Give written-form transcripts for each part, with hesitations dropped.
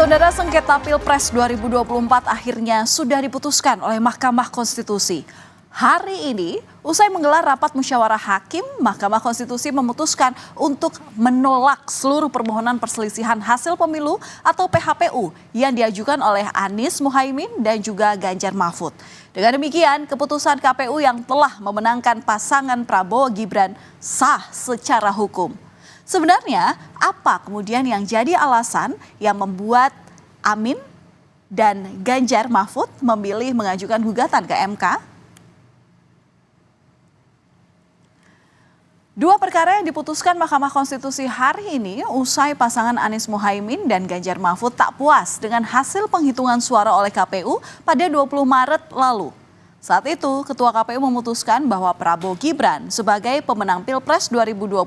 Saudara, sengketa Pilpres 2024 akhirnya sudah diputuskan oleh Mahkamah Konstitusi. Hari ini, usai menggelar rapat musyawarah hakim, Mahkamah Konstitusi memutuskan untuk menolak seluruh permohonan perselisihan hasil pemilu atau PHPU yang diajukan oleh Anies Muhaimin dan juga Ganjar Mahfud. Dengan demikian, keputusan KPU yang telah memenangkan pasangan Prabowo Gibran sah secara hukum. Sebenarnya apa kemudian yang jadi alasan yang membuat Amin dan Ganjar Mahfud memilih mengajukan gugatan ke MK? Dua perkara yang diputuskan Mahkamah Konstitusi hari ini usai pasangan Anies Muhaimin dan Ganjar Mahfud tak puas dengan hasil penghitungan suara oleh KPU pada 20 Maret lalu. Saat itu, Ketua KPU memutuskan bahwa Prabowo Gibran sebagai pemenang Pilpres 2024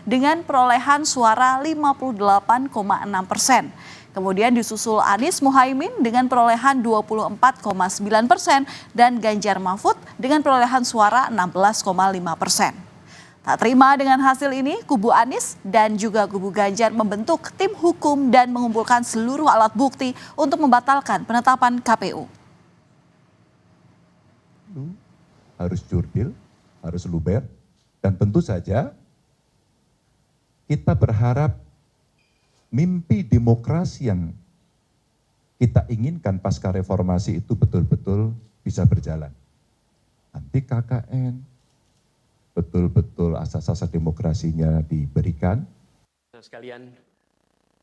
dengan perolehan suara 58,6%. Kemudian disusul Anies Muhaimin dengan perolehan 24,9% dan Ganjar Mahfud dengan perolehan suara 16,5%. Tak terima dengan hasil ini, kubu Anies dan juga kubu Ganjar membentuk tim hukum dan mengumpulkan seluruh alat bukti untuk membatalkan penetapan KPU. Harus jurdil, harus luber, dan tentu saja kita berharap mimpi demokrasi yang kita inginkan pasca reformasi itu betul-betul bisa berjalan. Anti KKN, betul-betul asas-asas demokrasinya diberikan. Sekalian,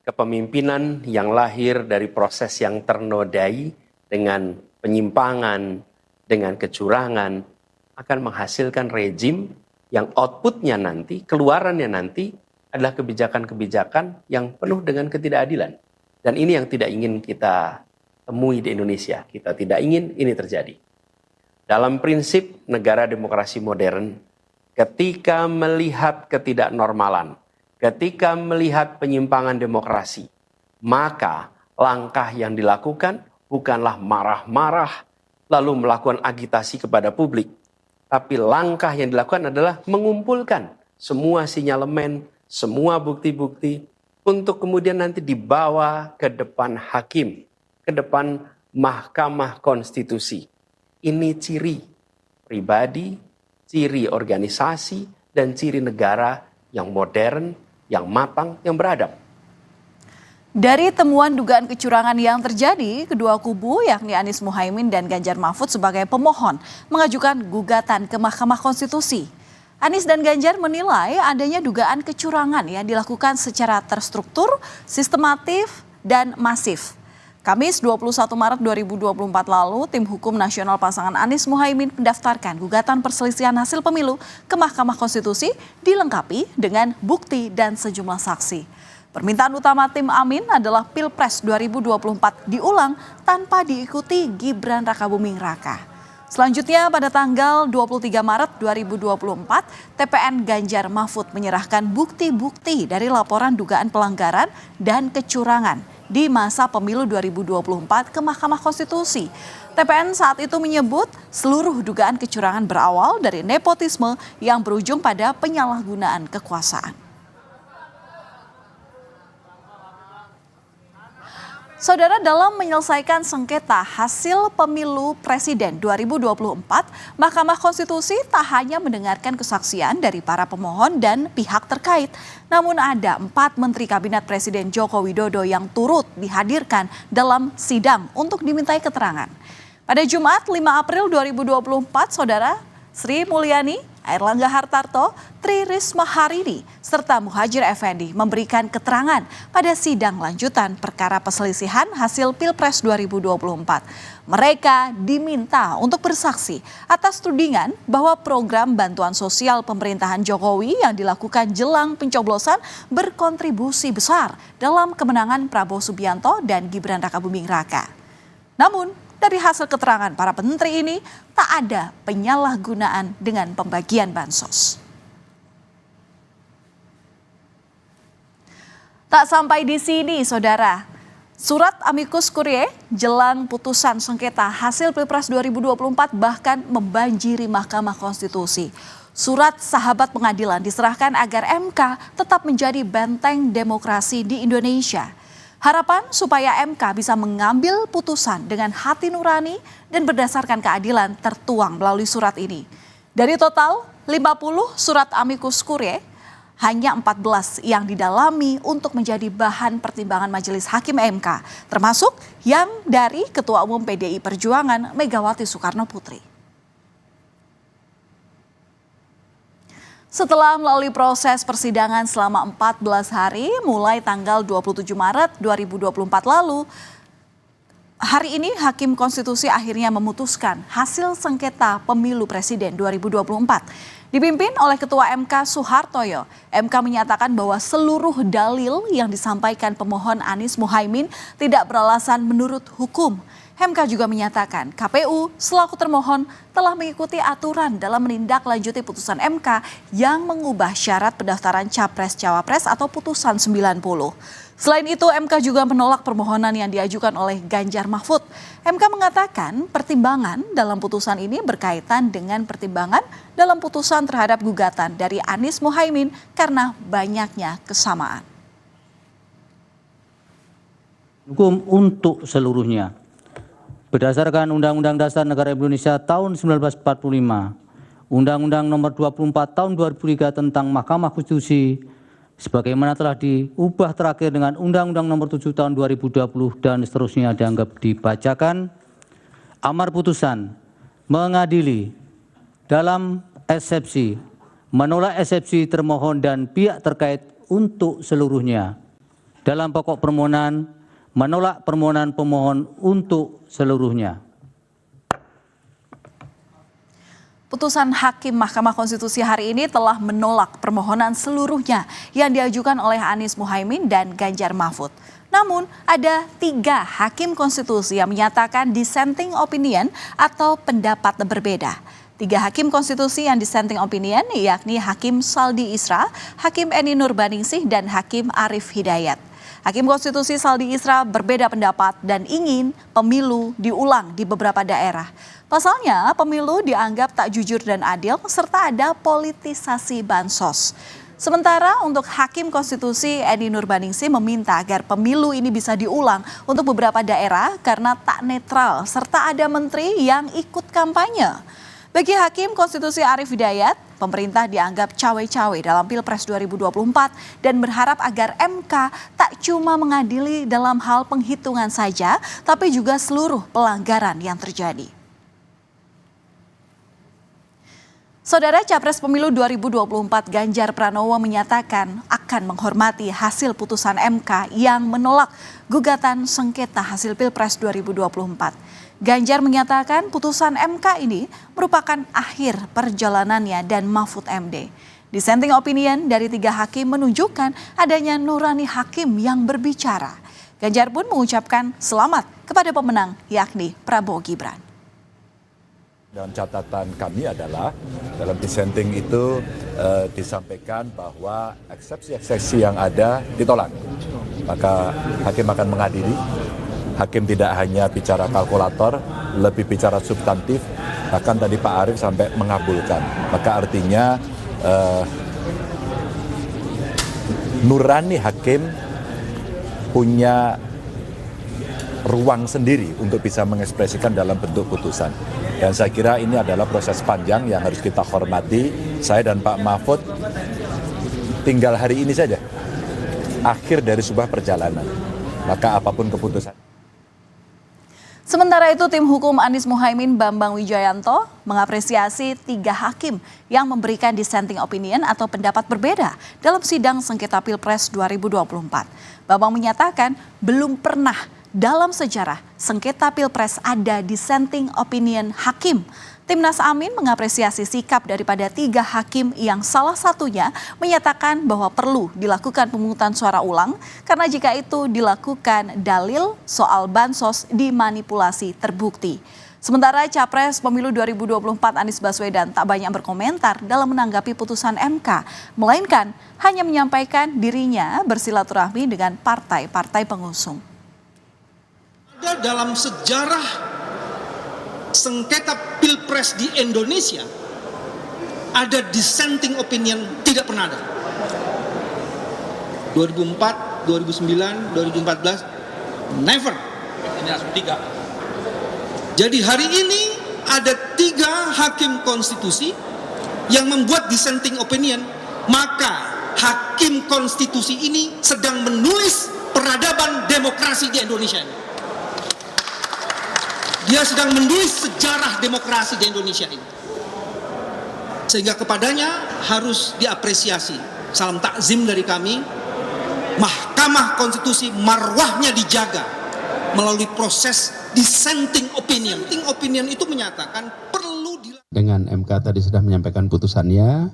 kepemimpinan yang lahir dari proses yang ternodai dengan penyimpangan, dengan kecurangan, akan menghasilkan rejim yang outputnya nanti, keluarannya nanti adalah kebijakan-kebijakan yang penuh dengan ketidakadilan. Dan ini yang tidak ingin kita temui di Indonesia. Kita tidak ingin ini terjadi. Dalam prinsip negara demokrasi modern, ketika melihat ketidaknormalan, ketika melihat penyimpangan demokrasi, maka langkah yang dilakukan bukanlah marah-marah, lalu melakukan agitasi kepada publik. Tapi langkah yang dilakukan adalah mengumpulkan semua sinyalemen, semua bukti-bukti untuk kemudian nanti dibawa ke depan hakim, ke depan Mahkamah Konstitusi. Ini ciri pribadi, ciri organisasi, dan ciri negara yang modern, yang matang, yang beradab. Dari temuan dugaan kecurangan yang terjadi, kedua kubu yakni Anies Muhaimin dan Ganjar Mahfud sebagai pemohon mengajukan gugatan ke Mahkamah Konstitusi. Anies dan Ganjar menilai adanya dugaan kecurangan yang dilakukan secara terstruktur, sistematif, dan masif. Kamis 21 Maret 2024 lalu, tim hukum nasional pasangan Anies Muhaimin mendaftarkan gugatan perselisihan hasil pemilu ke Mahkamah Konstitusi dilengkapi dengan bukti dan sejumlah saksi. Permintaan utama tim Amin adalah Pilpres 2024 diulang tanpa diikuti Gibran Rakabuming Raka. Selanjutnya pada tanggal 23 Maret 2024, TPN Ganjar Mahfud menyerahkan bukti-bukti dari laporan dugaan pelanggaran dan kecurangan di masa pemilu 2024 ke Mahkamah Konstitusi. TPN saat itu menyebut seluruh dugaan kecurangan berawal dari nepotisme yang berujung pada penyalahgunaan kekuasaan. Saudara, dalam menyelesaikan sengketa hasil pemilu Presiden 2024, Mahkamah Konstitusi tak hanya mendengarkan kesaksian dari para pemohon dan pihak terkait, namun ada 4 Menteri Kabinet Presiden Joko Widodo yang turut dihadirkan dalam sidang untuk dimintai keterangan. Pada Jumat 5 April 2024, Saudara, Sri Mulyani, Airlangga Hartarto, Tri Risma Harini, serta Muhadjir Effendi memberikan keterangan pada sidang lanjutan perkara perselisihan hasil Pilpres 2024. Mereka diminta untuk bersaksi atas tudingan bahwa program bantuan sosial pemerintahan Jokowi yang dilakukan jelang pencoblosan berkontribusi besar dalam kemenangan Prabowo Subianto dan Gibran Rakabuming Raka. Namun, dari hasil keterangan para menteri ini, tak ada penyalahgunaan dengan pembagian bansos. Tak sampai di sini, Saudara. Surat amicus curiae jelang putusan sengketa hasil Pilpres 2024 bahkan membanjiri Mahkamah Konstitusi. Surat sahabat pengadilan diserahkan agar MK tetap menjadi benteng demokrasi di Indonesia. Harapan supaya MK bisa mengambil putusan dengan hati nurani dan berdasarkan keadilan tertuang melalui surat ini. Dari total 50 surat amicus curiae, hanya 14 yang didalami untuk menjadi bahan pertimbangan Majelis Hakim MK, termasuk yang dari Ketua Umum PDI Perjuangan Megawati Soekarno Putri. Setelah melalui proses persidangan selama 14 hari, mulai tanggal 27 Maret 2024 lalu, hari ini Hakim Konstitusi akhirnya memutuskan hasil sengketa pemilu Presiden 2024. Dipimpin oleh Ketua MK Soehartoyo, MK menyatakan bahwa seluruh dalil yang disampaikan pemohon Anies Muhaimin tidak beralasan menurut hukum. MK juga menyatakan KPU selaku termohon telah mengikuti aturan dalam menindaklanjuti putusan MK yang mengubah syarat pendaftaran Capres-Cawapres atau putusan 90. Selain itu, MK juga menolak permohonan yang diajukan oleh Ganjar Mahfud. MK mengatakan pertimbangan dalam putusan ini berkaitan dengan pertimbangan dalam putusan terhadap gugatan dari Anies Muhaimin karena banyaknya kesamaan. Hukum untuk seluruhnya. Berdasarkan Undang-Undang Dasar Negara Indonesia tahun 1945, Undang-Undang Nomor 24 tahun 2003 tentang Mahkamah Konstitusi, sebagaimana telah diubah terakhir dengan Undang-Undang Nomor 7 tahun 2020 dan seterusnya dianggap dibacakan. Amar putusan mengadili dalam eksepsi, menolak eksepsi termohon dan pihak terkait untuk seluruhnya. Dalam pokok permohonan, menolak permohonan pemohon untuk seluruhnya. Putusan Hakim Mahkamah Konstitusi hari ini telah menolak permohonan seluruhnya yang diajukan oleh Anies Muhaimin dan Ganjar Mahfud. Namun ada 3 Hakim Konstitusi yang menyatakan dissenting opinion atau pendapat berbeda. 3 Hakim Konstitusi yang dissenting opinion yakni Hakim Saldi Isra, Hakim Eni Nurbaningsih, dan Hakim Arief Hidayat. Hakim Konstitusi Saldi Isra berbeda pendapat dan ingin pemilu diulang di beberapa daerah. Pasalnya, pemilu dianggap tak jujur dan adil serta ada politisasi bansos. Sementara untuk Hakim Konstitusi Eni Nurbaningsih meminta agar pemilu ini bisa diulang untuk beberapa daerah karena tak netral serta ada menteri yang ikut kampanye. Bagi Hakim Konstitusi Arief Hidayat, pemerintah dianggap cawe-cawe dalam Pilpres 2024 dan berharap agar MK tak cuma mengadili dalam hal penghitungan saja, tapi juga seluruh pelanggaran yang terjadi. Saudara, Capres Pemilu 2024 Ganjar Pranowo menyatakan akan menghormati hasil putusan MK yang menolak gugatan sengketa hasil Pilpres 2024. Ganjar menyatakan putusan MK ini merupakan akhir perjalanannya dan Mahfud MD. Dissenting opinion dari 3 hakim menunjukkan adanya nurani hakim yang berbicara. Ganjar pun mengucapkan selamat kepada pemenang yakni Prabowo Gibran. Dan catatan kami adalah dalam dissenting itu disampaikan bahwa eksepsi-eksepsi yang ada ditolak. Maka hakim akan mengadili. Hakim tidak hanya bicara kalkulator, lebih bicara substantif. Bahkan tadi Pak Arief sampai mengabulkan. Maka artinya nurani hakim punya ruang sendiri untuk bisa mengekspresikan dalam bentuk putusan. Dan saya kira ini adalah proses panjang yang harus kita hormati. Saya dan Pak Mahfud tinggal hari ini saja, akhir dari sebuah perjalanan. Maka apapun keputusan. Sementara itu, tim hukum Anies Muhaimin Bambang Wijoyanto mengapresiasi 3 hakim yang memberikan dissenting opinion atau pendapat berbeda dalam sidang sengketa Pilpres 2024. Bambang menyatakan belum pernah dalam sejarah sengketa Pilpres ada dissenting opinion hakim. Timnas Amin mengapresiasi sikap daripada 3 hakim yang salah satunya menyatakan bahwa perlu dilakukan pemungutan suara ulang karena jika itu dilakukan dalil soal bansos dimanipulasi terbukti. Sementara Capres Pemilu 2024 Anies Baswedan tak banyak berkomentar dalam menanggapi putusan MK, melainkan hanya menyampaikan dirinya bersilaturahmi dengan partai-partai pengusung. Ada dalam sejarah sengketa Pilpres di Indonesia, ada dissenting opinion tidak pernah ada. 2004, 2009, 2014 Never. Jadi hari ini ada 3 hakim konstitusi yang membuat dissenting opinion, maka hakim konstitusi ini sedang menulis peradaban demokrasi di Indonesia ini. Dia sedang menulis sejarah demokrasi di Indonesia ini. Sehingga kepadanya harus diapresiasi. Salam takzim dari kami. Mahkamah Konstitusi marwahnya dijaga melalui proses dissenting opinion. Dissenting opinion itu menyatakan perlu dengan MK tadi sudah menyampaikan putusannya,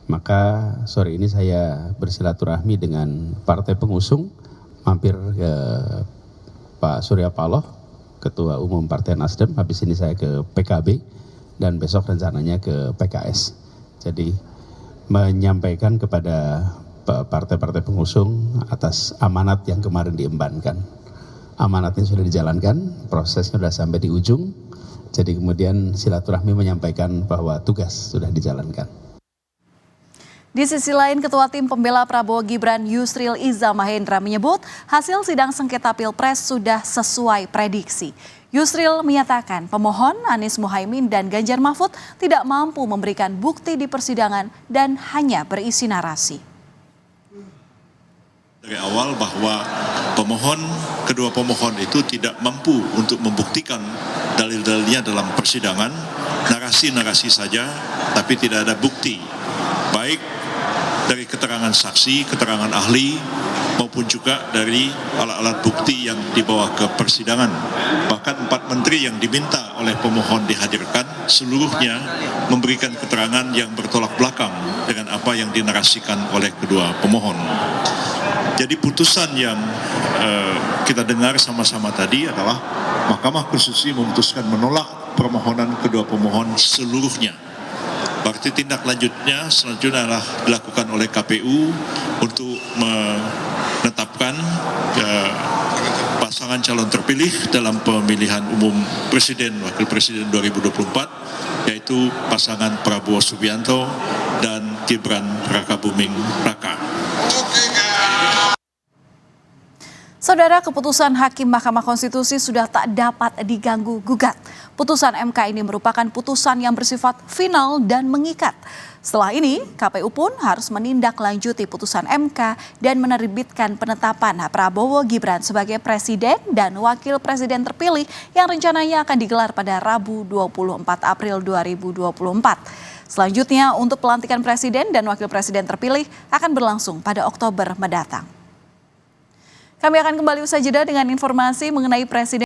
maka sore ini saya bersilaturahmi dengan partai pengusung, mampir ke Pak Surya Paloh, Ketua Umum Partai Nasdem, habis ini saya ke PKB, dan besok rencananya ke PKS. Jadi menyampaikan kepada partai-partai pengusung atas amanat yang kemarin diembankan. Amanatnya sudah dijalankan, prosesnya sudah sampai di ujung, jadi kemudian silaturahmi menyampaikan bahwa tugas sudah dijalankan. Di sisi lain, Ketua Tim Pembela Prabowo Gibran Yusril Iza Mahendra menyebut hasil sidang sengketa Pilpres sudah sesuai prediksi. Yusril menyatakan pemohon Anies Muhaimin dan Ganjar Mahfud tidak mampu memberikan bukti di persidangan dan hanya berisi narasi. Dari awal bahwa kedua pemohon itu tidak mampu untuk membuktikan dalil-dalilnya dalam persidangan, narasi-narasi saja, tapi tidak ada bukti. Baik dari keterangan saksi, keterangan ahli, maupun juga dari alat-alat bukti yang dibawa ke persidangan. Bahkan 4 menteri yang diminta oleh pemohon dihadirkan, seluruhnya memberikan keterangan yang bertolak belakang dengan apa yang dinarasikan oleh kedua pemohon. Jadi putusan yang kita dengar sama-sama tadi adalah Mahkamah Konstitusi memutuskan menolak permohonan kedua pemohon seluruhnya. Berarti tindak lanjutnya selanjutnya adalah dilakukan oleh KPU untuk menetapkan pasangan calon terpilih dalam pemilihan umum Presiden Wakil Presiden 2024, yaitu pasangan Prabowo Subianto dan Gibran Rakabuming Raka. Saudara, keputusan Hakim Mahkamah Konstitusi sudah tak dapat diganggu gugat. Putusan MK ini merupakan putusan yang bersifat final dan mengikat. Setelah ini, KPU pun harus menindaklanjuti putusan MK dan menerbitkan penetapan Prabowo Gibran sebagai Presiden dan Wakil Presiden terpilih yang rencananya akan digelar pada Rabu 24 April 2024. Selanjutnya, untuk pelantikan Presiden dan Wakil Presiden terpilih akan berlangsung pada Oktober mendatang. Kami akan kembali usai jeda dengan informasi mengenai Presiden